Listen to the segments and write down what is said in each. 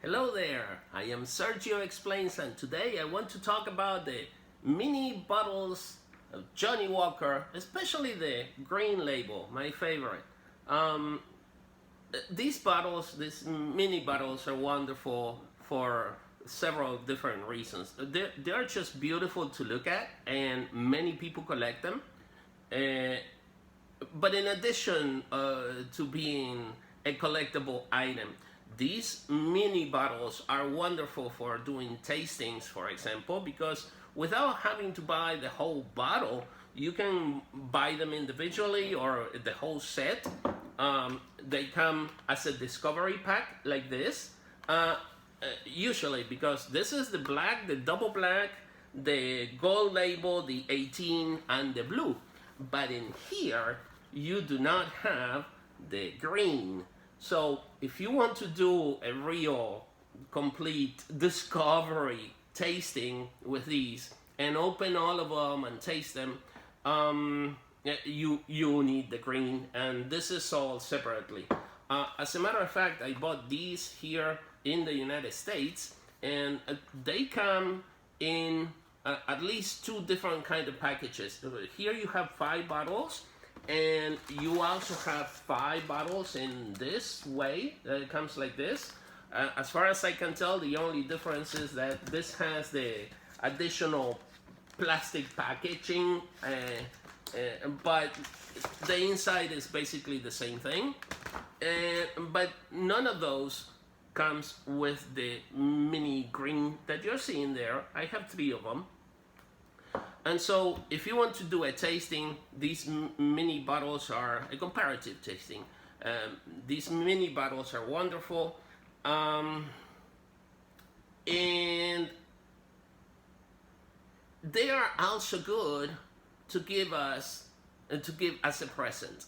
Hello there, I am Sergio Explains, and today I want to talk about the mini bottles of Johnnie Walker, especially the Green Label, my favorite. These mini bottles are wonderful for several different reasons. They're just beautiful to look at, and many people collect them. But in addition to being a collectible item, these mini bottles are wonderful for doing tastings, for example, because without having to buy the whole bottle, you can buy them individually or the whole set. They come as a discovery pack like this, usually, because this is the black, the double black, the gold label, the 18, and the blue. But in here, you do not have the green. So if you want to do a real complete discovery tasting with these and open all of them and taste them, you need the green, and this is sold separately. As a matter of fact, I bought these here in the United States, and they come in at least two different kind of packages. Here you have 5 bottles, and you also have 5 bottles in this way. It comes like this. As far as I can tell, the only difference is that this has the additional plastic packaging, but the inside is basically the same thing. But none of those comes with the mini green that you're seeing there. I have 3 of them. And so if you want to do a tasting, these mini bottles are a comparative tasting. These mini bottles are wonderful. And they are also good to give us a present.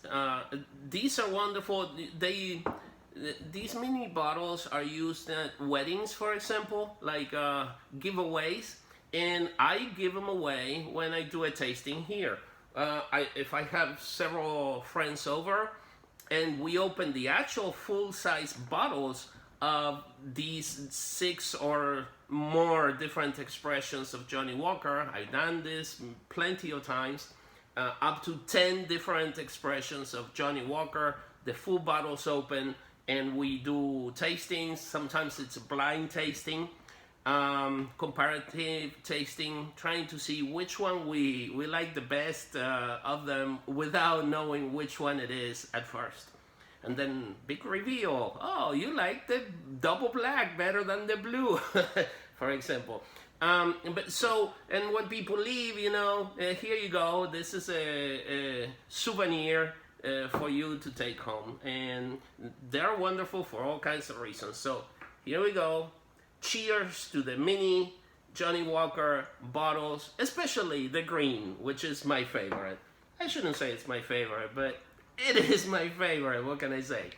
These are wonderful. These mini bottles are used at weddings, for example, like giveaways. And I give them away when I do a tasting here. If I have several friends over and we open the actual full-size bottles of these 6 or more different expressions of Johnnie Walker, I've done this plenty of times, up to 10 different expressions of Johnnie Walker, the full bottles open, and we do tastings. Sometimes it's a blind tasting. Comparative tasting, trying to see which one we like the best of them without knowing which one it is at first. And then big reveal, oh, you like the double black better than the blue, for example. And what people leave, here you go, this is a souvenir for you to take home. And they're wonderful for all kinds of reasons. So here we go. Cheers to the mini Johnnie Walker bottles, especially the green, which is my favorite. I shouldn't say it's my favorite, but it is my favorite. What can I say?